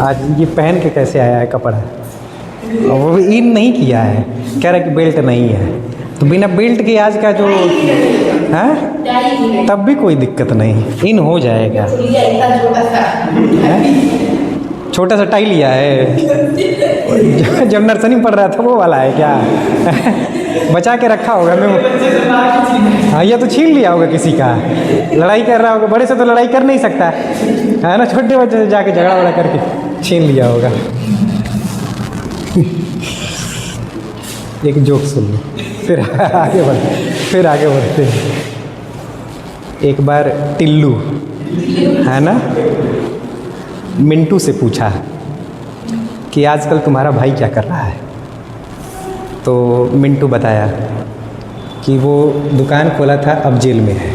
आज ये पहन के कैसे आया है कपड़ा, और वो भी इन नहीं किया है, कह रहा है कि बेल्ट नहीं है। तो बिना बेल्ट के आज का जो है तब भी कोई दिक्कत नहीं, इन हो जाएगा। छोटा सा टाई लिया है जब नर्सरी में पढ़ रहा था वो वाला है क्या? बचा के रखा होगा मैं। हाँ, ये तो छीन लिया होगा किसी का, लड़ाई कर रहा होगा। बड़े से तो लड़ाई कर नहीं सकता है ना, छोटे बच्चे से जाके झगड़ा वगड़ा करके छीन लिया होगा। एक जोक सुन लो, फिर आगे बढ़ते हैं। एक बार टिल्लू है ना, मिंटू से पूछा कि आजकल तुम्हारा भाई क्या कर रहा है। तो मिंटू बताया कि वो दुकान खोला था, अब जेल में है।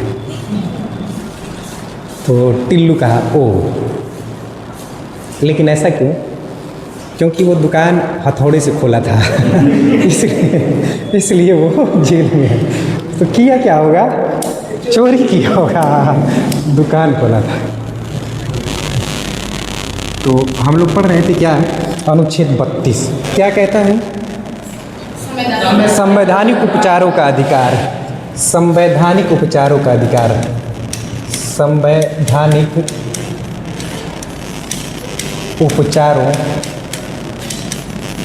तो टिल्लू कहा, ओह, लेकिन ऐसा क्यों? क्योंकि वो दुकान हथौड़े से खोला था इसलिए वो जेल में है। तो किया क्या होगा? चोरी किया होगा, दुकान खोला था। तो हम लोग पढ़ रहे थे क्या, अनुच्छेद 32 क्या कहता है? संवैधानिक उपचारों का अधिकार। संवैधानिक उपचारों का अधिकार। संवैधानिक उपचारों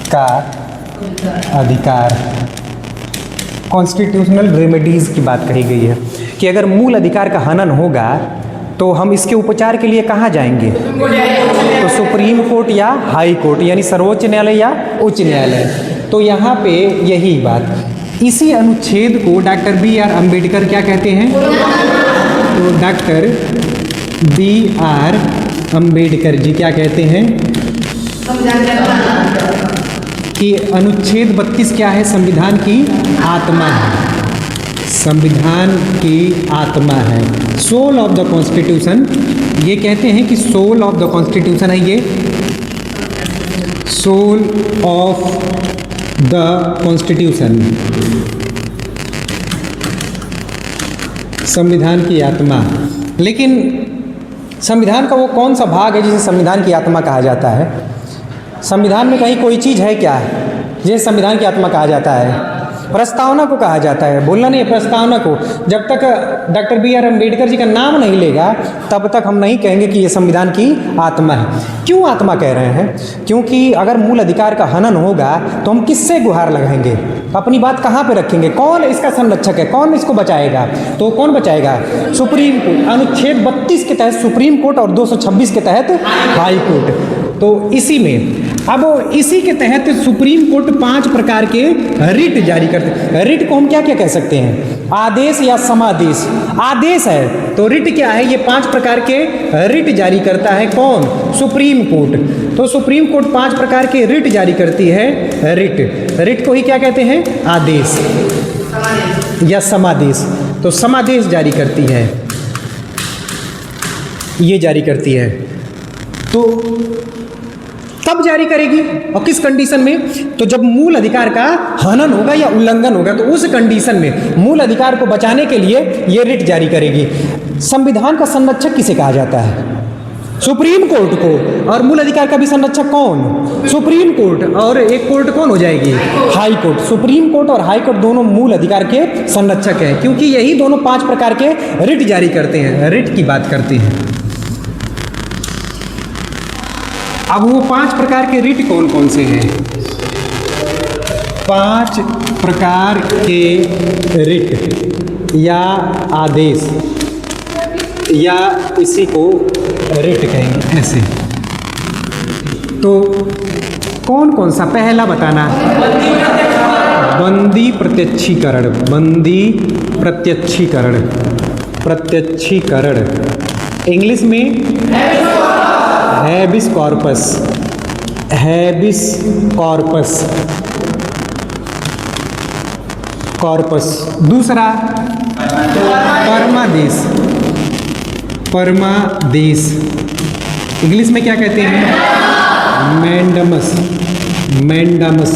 का अधिकार। कॉन्स्टिट्यूशनल रेमेडीज़ की बात कही गई है कि अगर मूल अधिकार का हनन होगा तो हम इसके उपचार के लिए कहाँ जाएंगे? तो सुप्रीम कोर्ट या हाई कोर्ट, यानी सर्वोच्च न्यायालय या उच्च न्यायालय। तो यहाँ पे यही बात, इसी अनुच्छेद को डॉक्टर B.R. अम्बेडकर क्या कहते हैं? तो डॉक्टर B.R. अम्बेडकर जी क्या कहते हैं कि अनुच्छेद 32 क्या है? संविधान की आत्मा है। संविधान की आत्मा है, सोल ऑफ द कॉन्स्टिट्यूशन। ये कहते हैं कि सोल ऑफ द कॉन्स्टिट्यूशन है, ये सोल ऑफ द कॉन्स्टिट्यूशन, संविधान की आत्मा। लेकिन संविधान का वो कौन सा भाग है जिसे संविधान की आत्मा कहा जाता है? संविधान में कहीं कोई चीज़ है क्या जिसे संविधान की आत्मा कहा जाता है? प्रस्तावना को कहा जाता है, बोलना नहीं है, प्रस्तावना को। जब तक डॉक्टर B.R. अम्बेडकर जी का नाम नहीं लेगा तब तक हम नहीं कहेंगे कि ये संविधान की आत्मा है। क्यों आत्मा कह रहे हैं? क्योंकि अगर मूल अधिकार का हनन होगा तो हम किससे गुहार लगाएंगे? अपनी बात कहाँ पे रखेंगे? कौन इसका संरक्षक है? कौन इसको बचाएगा? तो कौन बचाएगा? Supreme court. अनुच्छेद 32 के तहत सुप्रीम कोर्ट और 226 के तहत हाई कोर्ट। तो इसी में अब इसी के तहत सुप्रीम कोर्ट 5 प्रकार के रिट जारी करते हैं। रिट को हम क्या क्या कह सकते हैं? आदेश या समादेश। आदेश है तो रिट क्या है? ये 5 प्रकार के रिट जारी करता है कौन? Supreme court. तो सुप्रीम कोर्ट 5 प्रकार के रिट जारी करती है। रिट, रिट को ही क्या कहते हैं? आदेश या समादेश। तो समादेश जारी करती है, ये जारी करती है। तो कब जारी करेगी और किस कंडीशन में? तो जब मूल अधिकार का हनन होगा या उल्लंघन होगा, तो उस कंडीशन में मूल अधिकार को बचाने के लिए ये रिट जारी करेगी। संविधान का संरक्षक किसे कहा जाता है? सुप्रीम कोर्ट को। और मूल अधिकार का भी संरक्षक कौन? Supreme court. और एक कोर्ट कौन हो जाएगी? High court. सुप्रीम कोर्ट और हाई कोर्ट दोनों मूल अधिकार के संरक्षक हैं, क्योंकि यही दोनों 5 प्रकार के रिट जारी करते हैं। रिट की बात करते हैं। अब वो 5 प्रकार के रिट कौन कौन से हैं? 5 प्रकार के रिट या आदेश, या इसी को रिट कहेंगे ऐसे। तो कौन कौन सा? पहला बताना, बंदी प्रत्यक्षीकरण। बंदी प्रत्यक्षीकरण। प्रत्यक्षीकरण इंग्लिश में habeas corpus. Habeas corpus. Corpus. दूसरा परमादेश। परमादेश इंग्लिश में क्या कहते हैं? मैंडमस। मैंडमस।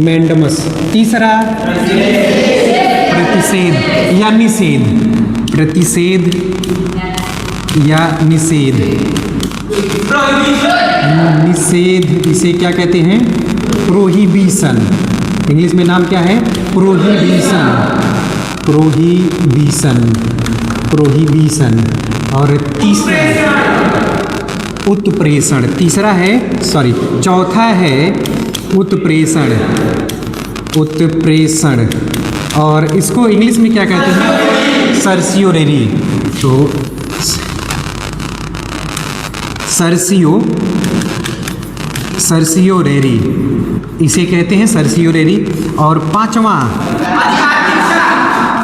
मैंडमस। तीसरा प्रतिषेध या निषेध। प्रतिषेध या निषेध। निषेध, इसे क्या कहते हैं? प्रोहिबिशन। इंग्लिश में नाम क्या है? प्रोहिबिशन। Prohibition, prohibition. और तीसरा उत्प्रेषण। तीसरा है, सॉरी, चौथा है उत्प्रेषण। उत्प्रेषण, और इसको इंग्लिश में क्या कहते हैं? सर्सियोरेरी। तो सर्सियोरेरी, इसे कहते हैं सर्सियोरेरी। और पांचवा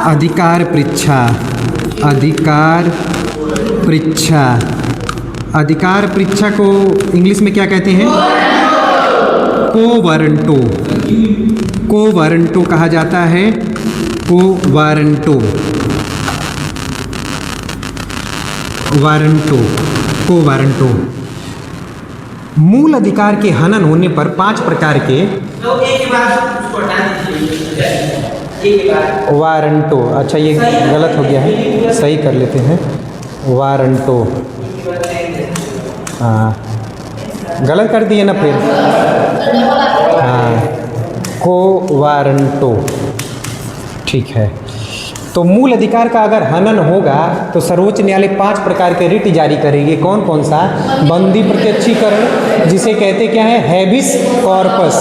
अधिकार परीक्षा। अधिकार परीक्षा, अधिकार परीक्षा को इंग्लिश में क्या कहते हैं? कोवारंटो। कोवारंटो कहा जाता है। कोवारंटो, वारंटो, कोवारंटो। मूल अधिकार के हनन होने पर 5 प्रकार के वारंटो। अच्छा, ये गलत हो गया है, सही कर लेते हैं। वारंटो, हाँ गलत कर दिए ना फिर। हाँ, कोवारंटो, ठीक है। तो मूल अधिकार का अगर हनन होगा तो सर्वोच्च न्यायालय 5 प्रकार के रिट जारी करेगी। कौन कौन सा? बंदी प्रत्यक्षीकरण, जिसे कहते क्या है? Habeas corpus.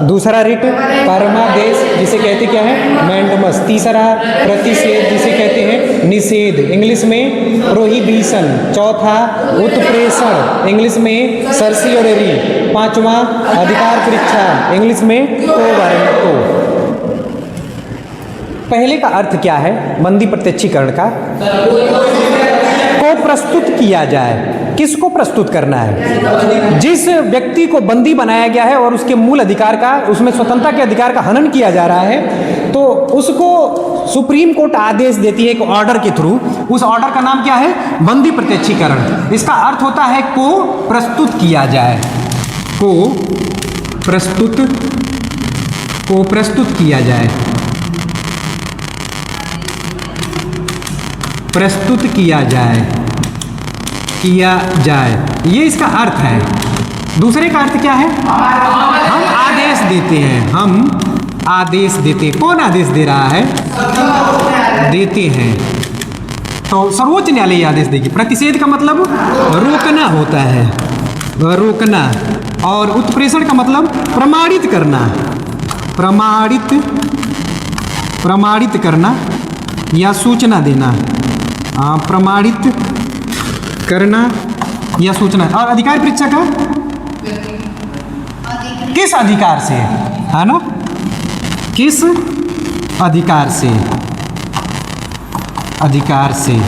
दूसरा रिट परमादेश, जिसे कहते क्या है? मैंडमस। तीसरा प्रतिषेध, जिसे कहते हैं निषेध, इंग्लिश में प्रोहिबिशन। चौथा उत्प्रेषण, इंग्लिश में सर्सियोरेरी। पांचवा अधिकार परीक्षा, इंग्लिश में कोवारंटो। पहले का अर्थ क्या है? बंदी प्रत्यक्षीकरण का को प्रस्तुत किया जाए। किसको प्रस्तुत करना है? जिस व्यक्ति को बंदी बनाया गया है और उसके मूल अधिकार का, उसमें स्वतंत्रता के अधिकार का हनन किया जा रहा है, तो उसको सुप्रीम कोर्ट आदेश देती है एक ऑर्डर के थ्रू। उस ऑर्डर का नाम क्या है? बंदी प्रत्यक्षीकरण। इसका अर्थ होता है को प्रस्तुत किया जाए। को प्रस्तुत किया जाए। प्रस्तुत किया जाए, किया जाए, ये इसका अर्थ है। दूसरे का अर्थ क्या है? हम आदेश देते हैं। हम आदेश देते। कौन आदेश दे रहा है? देते हैं। तो सर्वोच्च न्यायालय आदेश देगी। प्रतिषेध का मतलब रोकना होता है, रोकना। और उत्प्रेषण का मतलब प्रमाणित करना। प्रमाणित करना या सूचना देना। प्रमाणित करना या सूचना। और अधिकार परीक्षा का किस अधिकार से, है ना? किस अधिकार से? अधिकार से।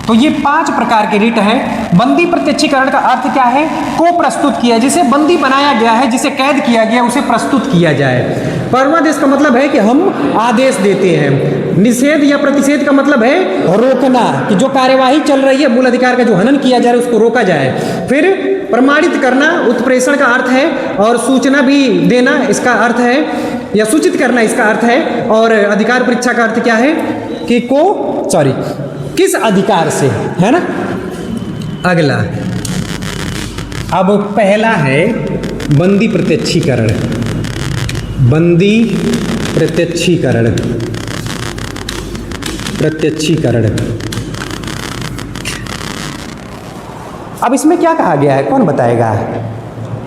तो ये 5 प्रकार के रिट है। बंदी प्रत्यक्षीकरण का अर्थ क्या है? को प्रस्तुत किया, जिसे बंदी बनाया गया है, जिसे कैद किया गया, उसे प्रस्तुत किया जाए। परमादेश का मतलब है कि हम आदेश देते हैं। निषेध या प्रतिषेध का मतलब है रोकना, कि जो कार्यवाही चल रही है, मूल अधिकार का जो हनन किया जा रहा है, उसको रोका जाए। फिर प्रमाणित करना उत्प्रेषण का अर्थ है, और सूचना भी देना इसका अर्थ है, या सूचित करना इसका अर्थ है। और अधिकार परीक्षा का अर्थ क्या है? कि किस अधिकार से, है ना? अगला, अब पहला है बंदी प्रत्यक्षीकरण। बंदी प्रत्यक्षीकरण। अब इसमें क्या कहा गया है? कौन बताएगा?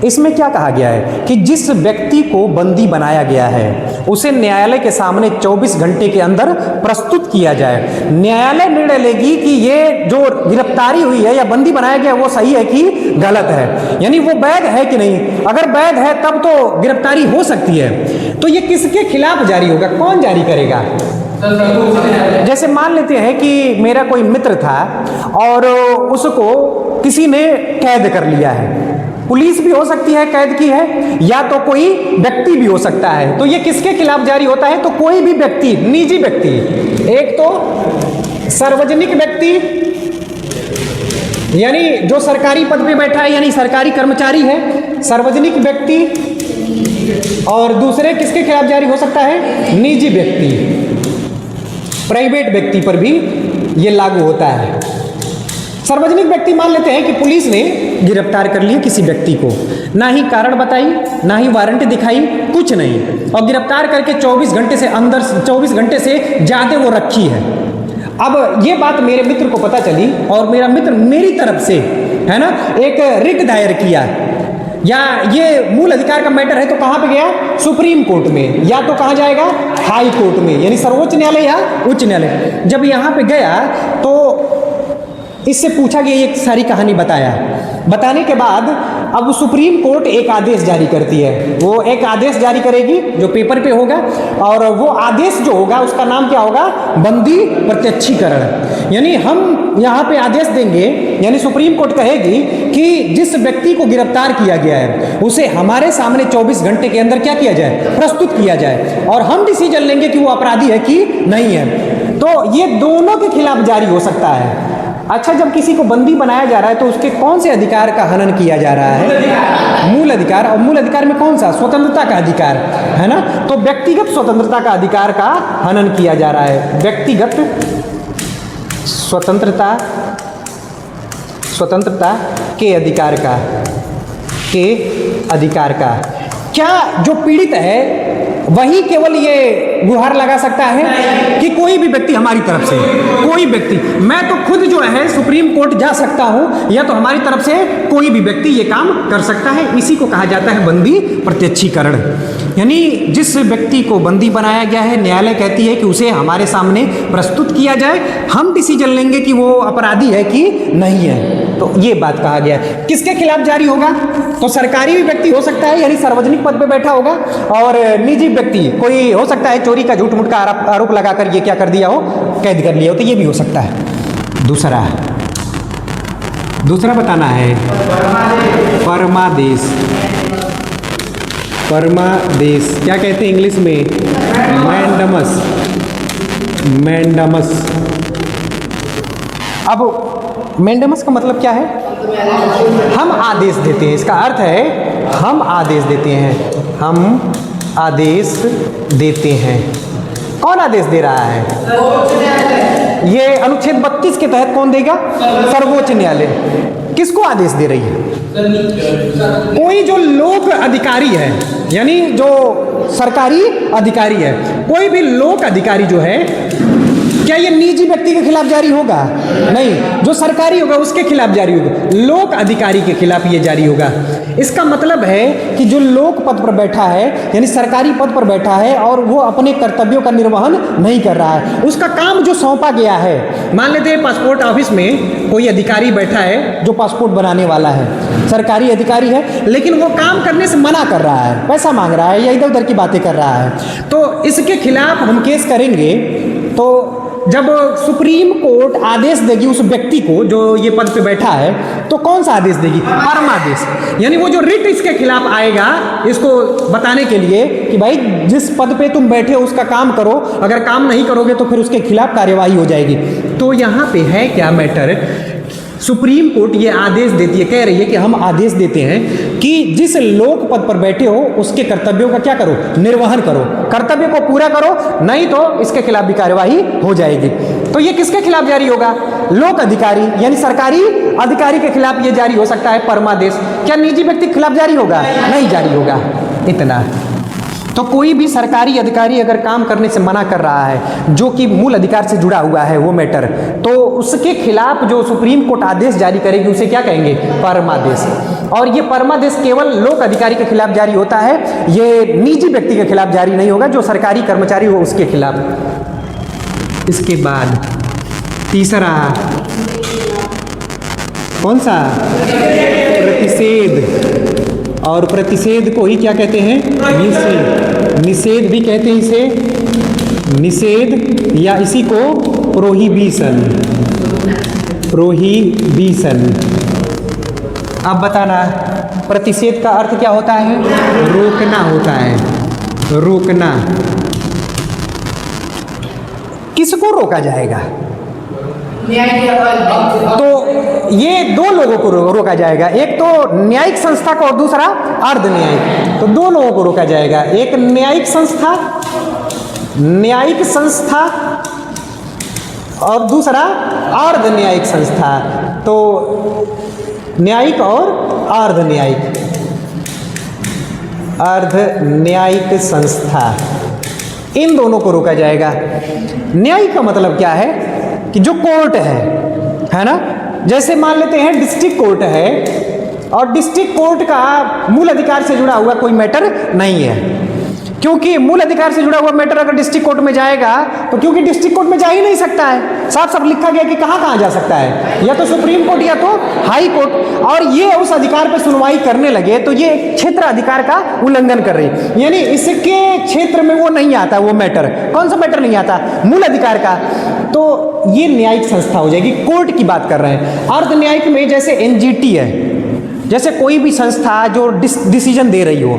इसमें क्या कहा गया है कि जिस व्यक्ति को बंदी बनाया गया है उसे न्यायालय के सामने 24 घंटे के अंदर प्रस्तुत किया जाए। न्यायालय निर्णय लेगी कि ये जो गिरफ्तारी हुई है या बंदी बनाया गया वो सही है कि गलत है, यानी वो वैध है कि नहीं। अगर वैध है तब तो गिरफ्तारी हो सकती है। तो ये किसके खिलाफ जारी होगा? कौन जारी करेगा? जैसे मान लेते हैं कि मेरा कोई मित्र था और उसको किसी ने कैद कर लिया है। पुलिस भी हो सकती है कैद की है, या तो कोई व्यक्ति भी हो सकता है। तो ये किसके खिलाफ जारी होता है? तो कोई भी व्यक्ति, निजी व्यक्ति। एक तो सार्वजनिक व्यक्ति, यानी जो सरकारी पद पे बैठा है, यानी सरकारी कर्मचारी है, सार्वजनिक व्यक्ति। और दूसरे किसके खिलाफ जारी हो सकता है? निजी व्यक्ति। प्राइवेट व्यक्ति पर भी ये लागू होता है। सार्वजनिक व्यक्ति मान लेते हैं कि पुलिस ने गिरफ्तार कर लिया किसी व्यक्ति को, ना ही कारण बताई, ना ही वारंट दिखाई, कुछ नहीं, और गिरफ्तार करके 24 घंटे से अंदर 24 घंटे से ज़्यादा वो रखी है। अब ये बात मेरे मित्र को पता चली और मेरा मित्र मेरी तरफ से, है ना, एक रिट दायर किया, या ये मूल अधिकार का मैटर है तो कहाँ पे गया? सुप्रीम कोर्ट में, या तो कहाँ जाएगा? हाई कोर्ट में, यानी सर्वोच्च न्यायालय या उच्च न्यायालय। जब यहाँ पे गया तो इससे पूछा गया, ये सारी कहानी बताया, बताने के बाद अब सुप्रीम कोर्ट एक आदेश जारी करती है। वो एक आदेश जारी करेगी जो पेपर पे होगा, और वो आदेश जो होगा उसका नाम क्या होगा? बंदी प्रत्यक्षीकरण। यानी हम यहाँ पे आदेश देंगे, यानी सुप्रीम कोर्ट कहेगी कि जिस व्यक्ति को गिरफ्तार किया गया है उसे हमारे सामने 24 घंटे के अंदर क्या किया जाए? प्रस्तुत किया जाए, और हम डिसीजन लेंगे कि वो अपराधी है कि नहीं है। तो ये दोनों के खिलाफ जारी हो सकता है। अच्छा, जब किसी को बंदी बनाया जा रहा है तो उसके कौन से अधिकार का हनन किया जा रहा है? मूल अधिकार। और मूल अधिकार में कौन सा? स्वतंत्रता का अधिकार, है ना। तो व्यक्तिगत स्वतंत्रता का अधिकार का हनन किया जा रहा है। व्यक्तिगत स्वतंत्रता के अधिकार का क्या जो पीड़ित है वही केवल ये गुहार लगा सकता है कि कोई भी व्यक्ति हमारी तरफ से, कोई व्यक्ति, मैं तो खुद जो है सुप्रीम कोर्ट जा सकता हूं, या तो हमारी तरफ से कोई भी व्यक्ति ये काम कर सकता है। इसी को कहा जाता है बंदी प्रत्यक्षीकरण। यानी जिस व्यक्ति को बंदी बनाया गया है, न्यायालय कहती है कि उसे हमारे सामने प्रस्तुत किया जाए, हम डिसीजन लेंगे कि वो अपराधी है कि नहीं है। तो ये बात कहा गया है। किसके खिलाफ जारी होगा? तो सरकारी भी व्यक्ति हो सकता है, यानी सार्वजनिक पद पे बैठा होगा, और निजी व्यक्ति कोई हो सकता है चोरी का झूठ मूठ का आरोप लगाकर ये क्या कर दिया हो, कैद कर लिया हो, तो ये भी हो सकता है। दूसरा बताना है परमादेश। परमादेश क्या कहते हैं इंग्लिश में? मैंडमस। अब मैंडमस का मतलब क्या है? हम आदेश देते हैं। इसका अर्थ है हम आदेश देते हैं। हम आदेश देते हैं। कौन आदेश दे रहा है? ये अनुच्छेद 32 के तहत कौन देगा? सर्वोच्च न्यायालय। किसको आदेश दे रही है? कोई जो लोक अधिकारी है, यानी जो सरकारी अधिकारी है, कोई भी लोक अधिकारी जो है, क्या ये निजी व्यक्ति के खिलाफ जारी होगा? नहीं, जो सरकारी होगा उसके खिलाफ जारी होगा। लोक अधिकारी के खिलाफ ये जारी होगा। इसका मतलब है कि जो लोक पद पर बैठा है, यानी सरकारी पद पर बैठा है, और वो अपने कर्तव्यों का निर्वहन नहीं कर रहा है, उसका काम जो सौंपा गया है, मान लेते हैं पासपोर्ट ऑफिस में कोई अधिकारी बैठा है जो पासपोर्ट बनाने वाला है, सरकारी अधिकारी है, लेकिन वो काम करने से मना कर रहा है, पैसा मांग रहा है या इधर उधर की बातें कर रहा है, तो इसके खिलाफ हम केस करेंगे। तो जब सुप्रीम कोर्ट आदेश देगी उस व्यक्ति को जो ये पद पे बैठा है, तो कौन सा आदेश देगी? परमादेश। यानी वो जो रिट इसके खिलाफ आएगा, इसको बताने के लिए कि भाई जिस पद पे तुम बैठे हो उसका काम करो, अगर काम नहीं करोगे तो फिर उसके खिलाफ कार्यवाही हो जाएगी। तो यहाँ पे है क्या मैटर? सुप्रीम कोर्ट ये आदेश देती है, कह रही है कि हम आदेश देते हैं कि जिस लोक पद पर बैठे हो उसके कर्तव्यों का क्या करो? निर्वहन करो, कर्तव्य को पूरा करो, नहीं तो इसके खिलाफ भी कार्यवाही हो जाएगी। तो ये किसके खिलाफ जारी होगा? लोक अधिकारी, यानी सरकारी अधिकारी के खिलाफ ये जारी हो सकता है परमादेश। क्या निजी व्यक्ति के खिलाफ जारी होगा? नहीं जारी होगा। इतना तो कोई भी सरकारी अधिकारी अगर काम करने से मना कर रहा है जो कि मूल अधिकार से जुड़ा हुआ है वो मैटर, तो उसके खिलाफ जो सुप्रीम कोर्ट आदेश जारी करेगी उसे क्या कहेंगे? परमादेश। और ये परमादेश केवल लोक अधिकारी के खिलाफ जारी होता है, ये निजी व्यक्ति के खिलाफ जारी नहीं होगा, जो सरकारी कर्मचारी हो उसके खिलाफ। इसके बाद तीसरा कौन सा? प्रतिषेध। और प्रतिषेध को ही क्या कहते हैं? निषेध। निषेध भी कहते हैं इसे, निषेध, या इसी को प्रोहिबिशन। प्रोहिबिशन। अब बताना प्रतिषेध का अर्थ क्या होता है? रोकना होता है। रोकना। किसको रोका जाएगा? तो ये दो लोगों को रोका जाएगा, एक तो न्यायिक संस्था को और दूसरा अर्ध न्यायिक। तो दो लोगों को रोका जाएगा, एक न्यायिक संस्था और दूसरा अर्ध न्यायिक संस्था। तो न्यायिक और अर्ध न्यायिक, अर्ध न्यायिक संस्था, इन दोनों को रोका जाएगा। न्यायिक का मतलब क्या है कि जो कोर्ट है ना, जैसे मान लेते हैं डिस्ट्रिक्ट कोर्ट है और डिस्ट्रिक्ट कोर्ट का मूल अधिकार से जुड़ा हुआ कोई मैटर नहीं है, क्योंकि मूल अधिकार से जुड़ा हुआ मैटर अगर डिस्ट्रिक्ट कोर्ट में जाएगा तो क्योंकि डिस्ट्रिक्ट कोर्ट में जा ही नहीं सकता है, साफ साफ लिखा गया कि कहाँ कहाँ जा सकता है, या तो सुप्रीम कोर्ट या तो हाई कोर्ट, और ये उस अधिकार पर सुनवाई करने लगे तो ये क्षेत्र अधिकार का उल्लंघन कर रही है, यानी इसके क्षेत्र में वो नहीं आता, वो मैटर कौन सा मैटर नहीं आता, मूल अधिकार का, तो ये न्यायिक संस्था हो जाएगी। कोर्ट की बात कर रहे हैं। अर्ध न्यायिक में जैसे एनजीटी है, जैसे कोई भी संस्था जो डिसीजन दे रही हो,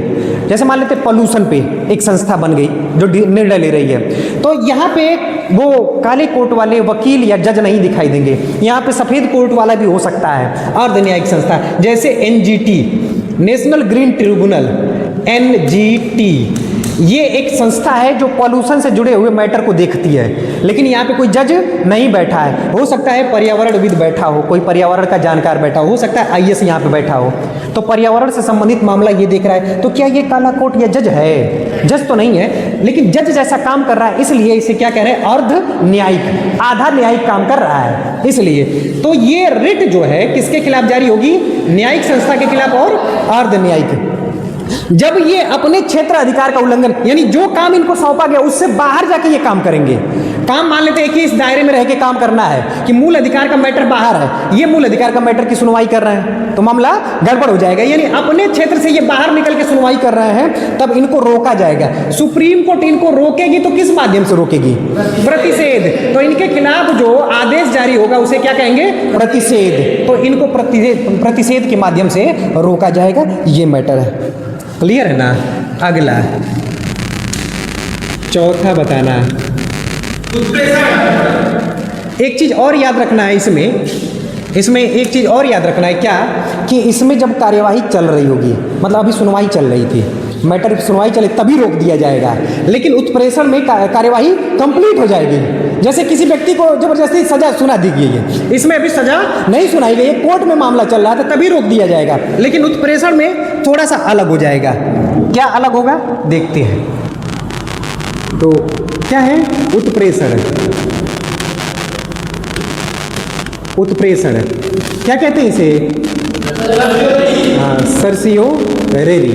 जैसे मान लेते पॉल्यूशन पे एक संस्था बन गई जो निर्णय ले रही है, तो यहाँ पे वो काले कोट वाले वकील या जज नहीं दिखाई देंगे, यहाँ पे सफ़ेद कोट वाला भी हो सकता है, अर्ध न्यायिक संस्था। जैसे NGT, national green tribunal, NGT, ये एक संस्था है जो पॉल्यूशन से जुड़े हुए मैटर को देखती है, लेकिन यहाँ पे कोई जज नहीं बैठा है, हो सकता है पर्यावरणविद बैठा हो, कोई पर्यावरण का जानकार बैठा हो सकता है आईएएस यहाँ पे बैठा हो, तो पर्यावरण से संबंधित मामला ये देख रहा है, तो क्या ये काला कोट या जज है? जज तो नहीं है, लेकिन जज जैसा काम कर रहा है, इसलिए इसे क्या कह रहे हैं, अर्ध न्यायिक, आधा न्यायिक काम कर रहा है, इसलिए। तो ये रिट जो है किसके खिलाफ जारी होगी, न्यायिक संस्था के खिलाफ और अर्ध न्यायिक। जब ये अपने क्षेत्र अधिकार का उल्लंघन, यानी जो काम इनको सौंपा गया उससे बाहर जाके ये काम करेंगे, काम मान लेते हैं कि इस दायरे में रह के काम करना है कि मूल अधिकार का मैटर बाहर है, ये मूल अधिकार का मैटर की सुनवाई कर रहे हैं, तो मामला गड़बड़ हो जाएगा, यानी अपने क्षेत्र से ये बाहर निकल के सुनवाई कर रहे हैं, तब इनको रोका जाएगा। सुप्रीम कोर्ट इनको रोकेगी तो किस माध्यम से रोकेगी, प्रतिषेध, तो इनके खिलाफ जो आदेश जारी होगा उसे क्या कहेंगे, प्रतिषेध, तो इनको प्रतिषेध के माध्यम से रोका जाएगा, ये मैटर है। क्लियर है ना। अगला चौथा बताना, एक चीज और याद रखना है इसमें एक चीज और याद रखना है, क्या कि इसमें जब कार्यवाही चल रही होगी, मतलब अभी सुनवाई चल रही थी, मैटर की सुनवाई चले तभी रोक दिया जाएगा, लेकिन उत्प्रेषण में कार्यवाही कंप्लीट हो जाएगी। जैसे किसी व्यक्ति को जबरदस्ती सजा सुना दी गई है, इसमें अभी सजा नहीं सुनाई गई है, कोर्ट में मामला चल रहा था, तभी रोक दिया जाएगा, लेकिन उत्प्रेषण में थोड़ा सा अलग हो जाएगा। क्या अलग होगा देखते हैं। तो क्या है उत्प्रेषण, उत्प्रेषण क्या कहते हैं इसे, सर्सियोरेरी।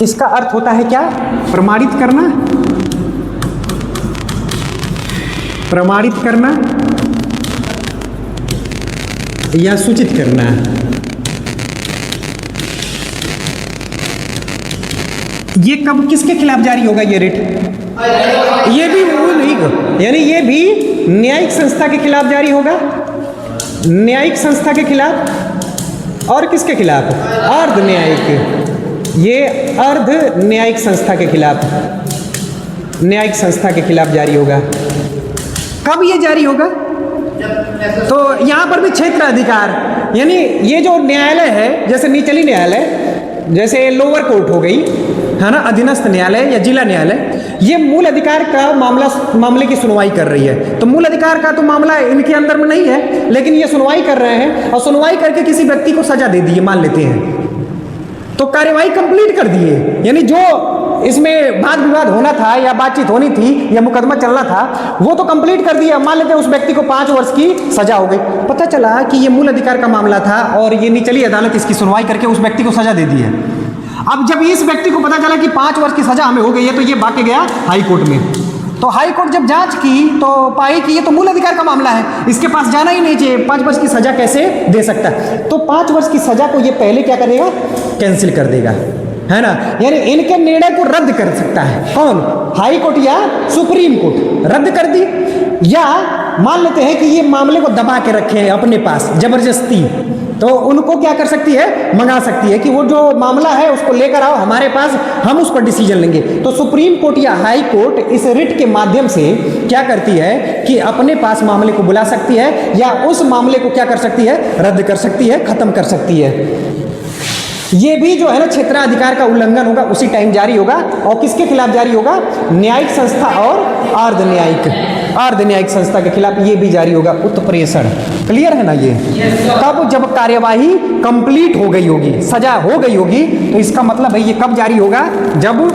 इसका अर्थ होता है क्या, प्रमाणित करना, प्रमाणित करना या सूचित करना। ये कब किसके खिलाफ जारी होगा ये रिट, ये भी वो नहीं, यानी ये भी न्यायिक संस्था के खिलाफ जारी होगा, न्यायिक संस्था के खिलाफ, और किसके खिलाफ, अर्ध न्यायिक, ये अर्ध न्यायिक संस्था के खिलाफ, न्यायिक संस्था के खिलाफ जारी होगा। कब ये जारी होगा, तो यहाँ पर भी क्षेत्र अधिकार, यानी ये जो न्यायालय है, जैसे निचली न्यायालय, जैसे लोअर कोर्ट हो गई है ना, अधीनस्थ न्यायालय या जिला न्यायालय, ये मूल अधिकार का मामले की सुनवाई कर रही है, तो मूल अधिकार का तो मामला इनके अंदर में नहीं है, लेकिन ये सुनवाई कर रहे हैं और सुनवाई करके किसी व्यक्ति को सजा दे दी मान लेते हैं, तो कार्यवाही कंप्लीट कर दिए, यानी जो इसमें वाद विवाद होना था या बातचीत होनी थी या मुकदमा चलना था वो तो कंप्लीट कर दिया। मान लेते हैं उस व्यक्ति को 5 वर्ष की सजा हो गई, पता चला कि ये मूल अधिकार का मामला था और ये निचली अदालत इसकी सुनवाई करके उस व्यक्ति को सजा दे दी है। अब जब इस व्यक्ति को पता चला कि 5 वर्ष की सजा हमें हो गई है, तो ये भाग के गया हाई कोर्ट में, तो हाई कोर्ट जब जांच की तो पाई कि ये तो मूल अधिकार का मामला है, इसके पास जाना ही नहीं चाहिए, 5 वर्ष की सजा कैसे दे सकता है, तो 5 वर्ष की सजा को ये पहले क्या करेगा, कैंसिल कर देगा, है ना, यानी इनके निर्णय को रद्द कर सकता है कौन, हाई कोर्ट या सुप्रीम कोर्ट, रद्द कर दी। या मान लेते हैं कि ये मामले को दबा के रखे हैं अपने पास जबरदस्ती, तो उनको क्या कर सकती है, मंगा सकती है कि वो जो मामला है उसको लेकर आओ हमारे पास, हम उस पर डिसीजन लेंगे। तो सुप्रीम कोर्ट या हाई कोर्ट इस रिट के माध्यम से क्या करती है कि अपने पास मामले को बुला सकती है या उस मामले को क्या कर सकती है, रद्द कर सकती है, खत्म कर सकती है। ये भी जो है ना क्षेत्राधिकार का उल्लंघन होगा, उसी टाइम जारी होगा। और किसके खिलाफ जारी होगा? न्यायिक संस्था और अर्ध न्यायिक संस्था के खिलाफ ये भी जारी होगा उत्प्रेषण। क्लियर है ना ये? कब? जब कार्यवाही कंप्लीट हो गई होगी, सजा हो गई होगी, तो इसका मतलब है ये कब जारी होगा? जब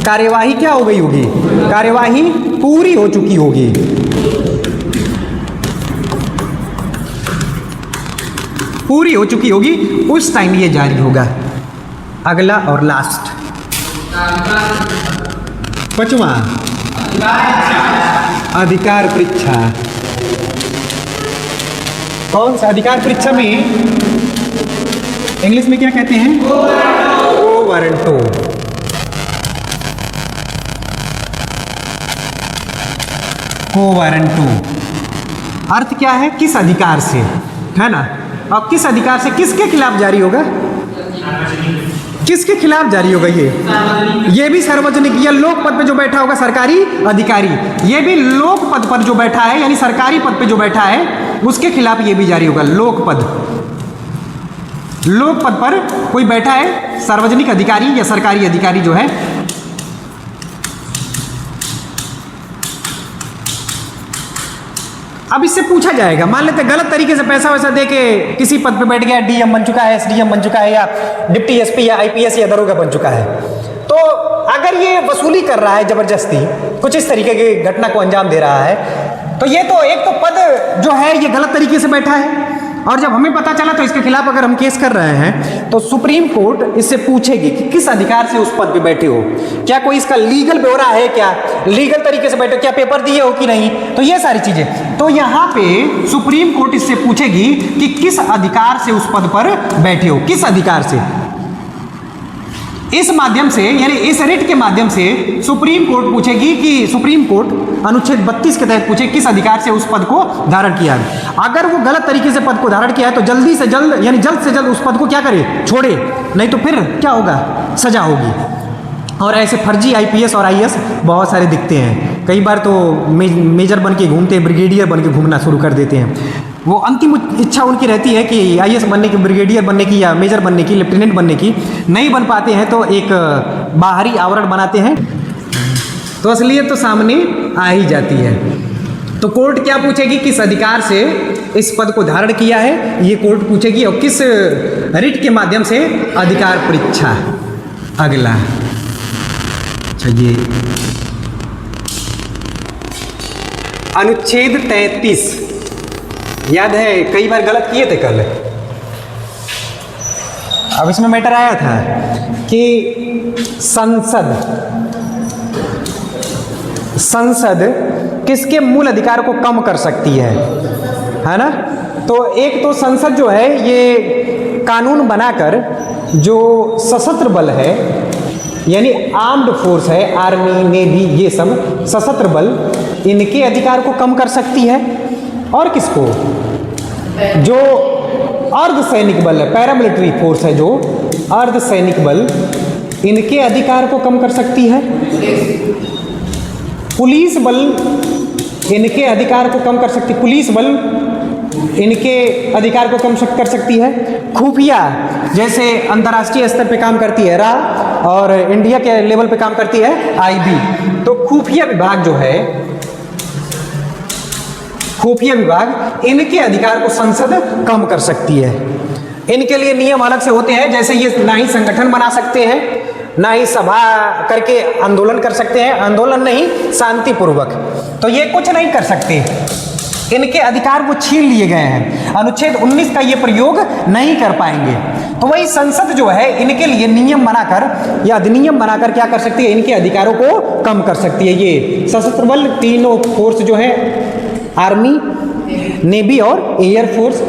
कार्यवाही क्या हो गई होगी? कार्यवाही पूरी हो चुकी होगी। पूरी हो चुकी होगी, उस टाइम ये जारी होगा। अगला और लास्ट, पांचवा, अधिकार परीक्षा। कौन सा अधिकार परीक्षा में इंग्लिश में क्या कहते हैं? ओ वारंटो। को वारंटो अर्थ क्या है? किस अधिकार से, है ना? और किस अधिकार से, किसके खिलाफ जारी होगा? किसके खिलाफ जारी होगा? ये भी सार्वजनिक, या लोक पद पे जो बैठा होगा सरकारी अधिकारी, ये भी लोक पद पर जो बैठा है, यानी सरकारी पद पे जो बैठा है, उसके खिलाफ ये भी जारी होगा। लोक पद पर कोई बैठा है, सार्वजनिक अधिकारी या सरकारी अधिकारी जो है, अब इससे पूछा जाएगा, मान लेते गलत तरीके से पैसा वैसा दे के किसी पद पे बैठ गया, डीएम बन चुका है, एसडीएम बन चुका है, या डिप्टी एसपी या आईपीएस या दरोगा बन चुका है, तो अगर ये वसूली कर रहा है जबरदस्ती, कुछ इस तरीके की घटना को अंजाम दे रहा है, तो ये तो एक तो पद जो है ये गलत तरीके से बैठा है, और जब हमें पता चला तो इसके खिलाफ अगर हम केस कर रहे हैं तो सुप्रीम कोर्ट इससे पूछेगी कि किस अधिकार से उस पद पे बैठे हो, क्या कोई इसका लीगल ब्यौरा है, क्या लीगल तरीके से बैठे हो, क्या पेपर दिए हो कि नहीं, तो ये सारी चीजें। तो यहाँ पे सुप्रीम कोर्ट इससे पूछेगी कि किस अधिकार से उस पद पर बैठे हो, किस अधिकार से। इस माध्यम से, यानी इस रिट के माध्यम से सुप्रीम कोर्ट पूछेगी कि सुप्रीम कोर्ट अनुच्छेद 32 के तहत पूछे किस अधिकार से उस पद को धारण किया है। अगर वो गलत तरीके से पद को धारण किया है तो जल्दी से जल्द, यानी जल्द से जल्द उस पद को क्या करे? छोड़े, नहीं तो फिर क्या होगा? सजा होगी। और ऐसे फर्जी आईपीएस और आईएएस बहुत सारे दिखते हैं, कई बार तो मेजर बन के घूमते, ब्रिगेडियर बन के घूमना शुरू कर देते हैं। वो अंतिम इच्छा उनकी रहती है कि आईएएस बनने की, ब्रिगेडियर बनने की, या मेजर बनने की, लेफ्टिनेंट बनने की, नहीं बन पाते हैं तो एक बाहरी आवरण बनाते हैं, तो असलियत तो सामने आ ही जाती है। तो कोर्ट क्या पूछेगी? किस अधिकार से इस पद को धारण किया है, ये कोर्ट पूछेगी, और किस रिट के माध्यम से? अधिकार परीक्षा। अगला, अच्छा, ये अनुच्छेद 33, याद है कई बार गलत किए थे कल। अब इसमें मैटर आया था कि संसद किसके मूल अधिकार को कम कर सकती है ना? तो एक तो संसद जो है ये कानून बनाकर जो सशस्त्र बल है, यानी आर्म्ड फोर्स है, आर्मी, नेवी, ये सब सशस्त्र बल, इनके अधिकार को कम कर सकती है। और किसको? जो अर्धसैनिक बल है, पैरामिलिट्री फोर्स है, जो अर्धसैनिक बल, इनके अधिकार को कम कर सकती है। पुलिस बल इनके अधिकार को कम कर सकती, पुलिस बल इनके अधिकार को कम कर सकती है। खुफिया, जैसे अंतर्राष्ट्रीय स्तर पे काम करती है रा, और इंडिया के लेवल पे काम करती है आईबी, तो खुफिया विभाग जो है, खुफिया विभाग, इनके अधिकार को संसद कम कर सकती है। इनके लिए नियम अलग से होते हैं, जैसे ये ना ही संगठन बना सकते हैं, ना ही सभा करके आंदोलन कर सकते हैं, आंदोलन नहीं, शांतिपूर्वक, तो ये कुछ नहीं कर सकते। इनके अधिकार वो छीन लिए गए हैं, अनुच्छेद 19 का ये प्रयोग नहीं कर पाएंगे। तो वही संसद जो है इनके लिए नियम बनाकर या अधिनियम बनाकर क्या कर सकती है? इनके अधिकारों को कम कर सकती है। ये सशस्त्र बल, तीनों फोर्स जो है, आर्मी, नेवी और एयर फोर्स।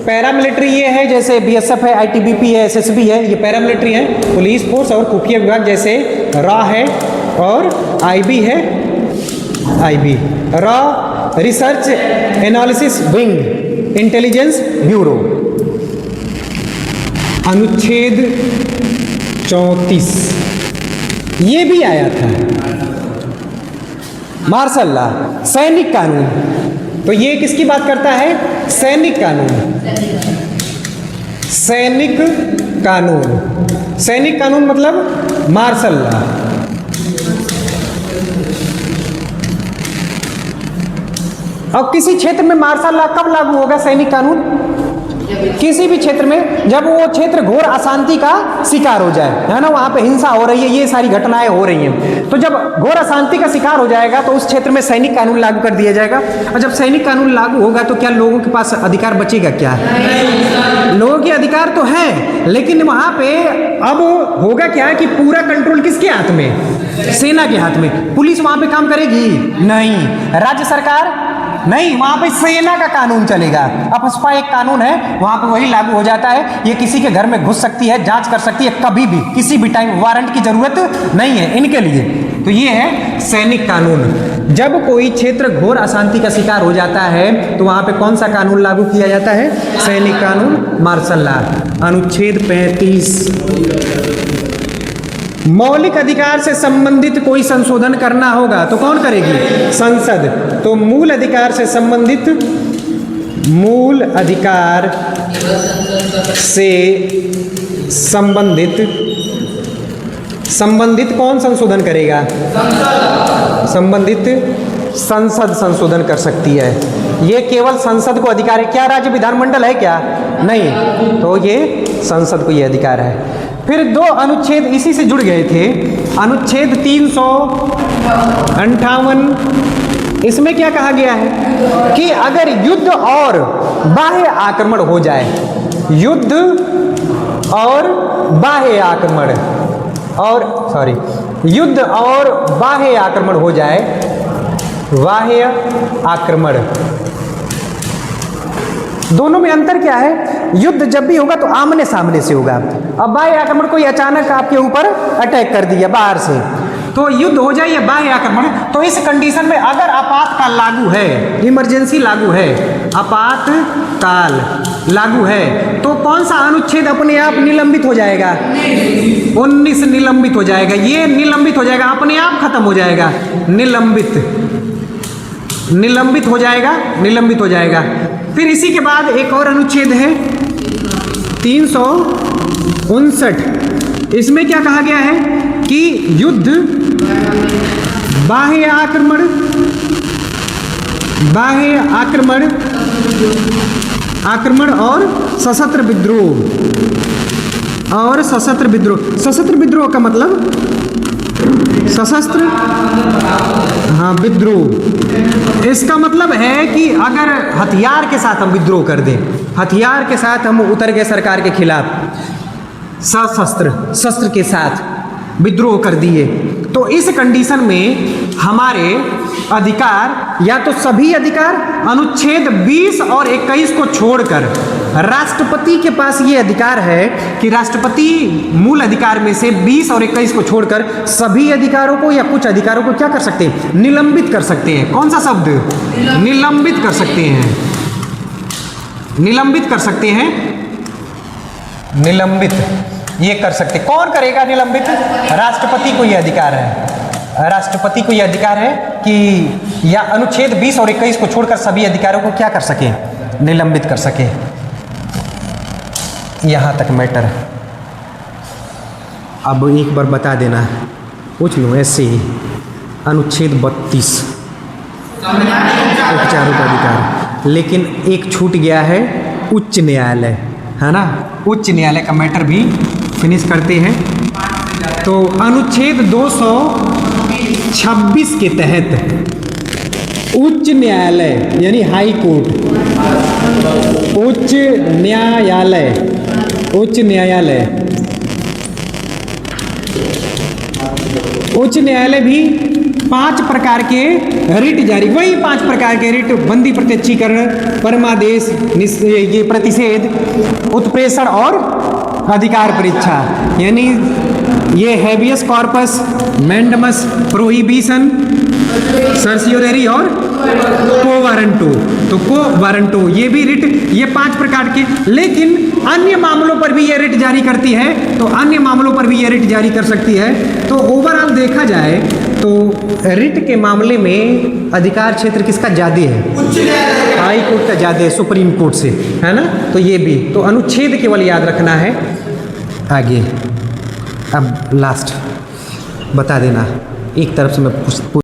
पैरामिलिट्री ये है, जैसे बीएसएफ है, आईटीबीपी है, एसएसबी है, ये पैरामिलिट्री है। पुलिस फोर्स और खुफिया विभाग जैसे रा है और आईबी है, आईबी, रा research analysis wing, intelligence bureau. अनुच्छेद 34 ये भी आया था, मार्शल लॉ, सैनिक कानून। तो ये किसकी बात करता है? सैनिक कानून। सैनिक कानून। सैनिक कानून मतलब मार्शल लॉ। अब किसी क्षेत्र में मार्शल लॉ कब लागू होगा? सैनिक कानून किसी भी क्षेत्र में जब वो क्षेत्र घोर अशांति का शिकार हो जाए, है ना, वहाँ पे हिंसा हो रही है, ये सारी घटनाएं हो रही हैं, तो जब घोर अशांति का शिकार हो जाएगा तो उस क्षेत्र में सैनिक कानून लागू कर दिया जाएगा। और जब सैनिक कानून लागू होगा तो क्या लोगों के पास अधिकार बचेगा? क्या है, लोगों के अधिकार तो हैं, लेकिन वहाँ पे अब होगा क्या कि पूरा कंट्रोल किसके हाथ में? सेना के हाथ में। पुलिस वहाँ पे काम करेगी नहीं, राज्य सरकार नहीं, वहाँ पे सेना का कानून चलेगा। अपस्पा एक कानून है, वहाँ पे वही लागू हो जाता है। ये किसी के घर में घुस सकती है, जांच कर सकती है कभी भी, किसी भी टाइम, वारंट की जरूरत नहीं है इनके लिए। तो ये है सैनिक कानून। जब कोई क्षेत्र घोर अशांति का शिकार हो जाता है तो वहाँ पे कौन सा कानून लागू किया जाता है? सैनिक कानून, मार्शल लॉ। अनुच्छेद 35, मौलिक अधिकार से संबंधित कोई संशोधन करना होगा तो कौन करेगी? संसद। तो मूल अधिकार से संबंधित, मूल अधिकार से संबंधित कौन संशोधन करेगा? संबंधित संसद संशोधन कर सकती है। ये केवल संसद को अधिकार है। क्या राज्य विधानमंडल है क्या? नहीं, तो ये संसद को ये अधिकार है। फिर दो अनुच्छेद इसी से जुड़ गए थे। अनुच्छेद 358, इसमें क्या कहा गया है कि अगर युद्ध और बाह्य आक्रमण हो जाए, युद्ध और बाह्य आक्रमण युद्ध और बाह्य आक्रमण हो जाए, बाह्य आक्रमण, दोनों में अंतर क्या है? युद्ध जब भी होगा तो आमने सामने से होगा। अब बाह्य आक्रमण कोई अचानक आपके ऊपर अटैक कर दिया बाहर से, तो युद्ध हो जाए या बाह्य आक्रमण, तो इस कंडीशन में अगर आपातकाल लागू है, इमरजेंसी लागू है, आपातकाल लागू है, तो कौन सा अनुच्छेद अपने आप निलंबित हो जाएगा? 19 निलंबित हो जाएगा। ये निलंबित हो जाएगा, अपने आप खत्म हो जाएगा। निलंबित हो जाएगा, निलंबित हो जाएगा। फिर इसी के बाद एक और अनुच्छेद है 359। इसमें क्या कहा गया है कि युद्ध, बाह्य आक्रमण और सशस्त्र विद्रोह, सशस्त्र विद्रोह का मतलब सशस्त्र, हाँ, विद्रोह। इसका मतलब है कि अगर हथियार के साथ हम विद्रोह कर दें, हथियार के साथ हम उतर गए सरकार के खिलाफ, शस्त्र के साथ विद्रोह कर दिए, तो इस कंडीशन में हमारे अधिकार, या तो सभी अधिकार अनुच्छेद 20 और 21 को छोड़कर राष्ट्रपति के पास ये अधिकार है कि राष्ट्रपति मूल अधिकार में से 20 और 21 को छोड़कर सभी अधिकारों को या कुछ अधिकारों को क्या कर सकते हैं? निलंबित कर सकते हैं। कौन सा शब्द? निलंबित कर सकते हैं। निलंबित कर सकते हैं, निलंबित ये कर सकते। कौन करेगा निलंबित? राष्ट्रपति को ये अधिकार है। राष्ट्रपति को यह अधिकार है कि या अनुच्छेद 20 और 21 को छोड़कर सभी अधिकारों को क्या कर सके? निलंबित कर सके। यहाँ तक मैटर है। अब एक बार बता देना, पूछ लूँ ऐसे ही, अनुच्छेद 32 उपचारों का अधिकार, लेकिन एक छूट गया है, उच्च न्यायालय, है ना। उच्च न्यायालय का मैटर भी फिनिश करते हैं। तो अनुच्छेद 226 के तहत उच्च न्यायालय यानी हाई कोर्ट, उच्च न्यायालय भी 5 प्रकार के रिट जारी, वही 5 प्रकार के रिट, बंदी प्रत्यक्षीकरण, परमादेश, ये प्रतिषेध, उत्प्रेषण और अधिकार परीक्षा, यानी ये हैबियस कॉर्पस, मैंडमस, प्रोहिबिशन, सर्सियोररी और कोवारंटो। तो कोवारंटो ये भी रिट, ये 5 प्रकार के, लेकिन अन्य मामलों पर भी ये रिट जारी करती है, तो अन्य मामलों पर भी ये रिट जारी कर सकती है। तो ओवरऑल देखा जाए तो रिट के मामले में अधिकार क्षेत्र किसका ज़्यादा है? हाई कोर्ट का ज़्यादा है सुप्रीम कोर्ट से, है ना। तो ये भी तो अनुच्छेद केवल याद रखना है। आगे अब लास्ट बता देना, एक तरफ से मैं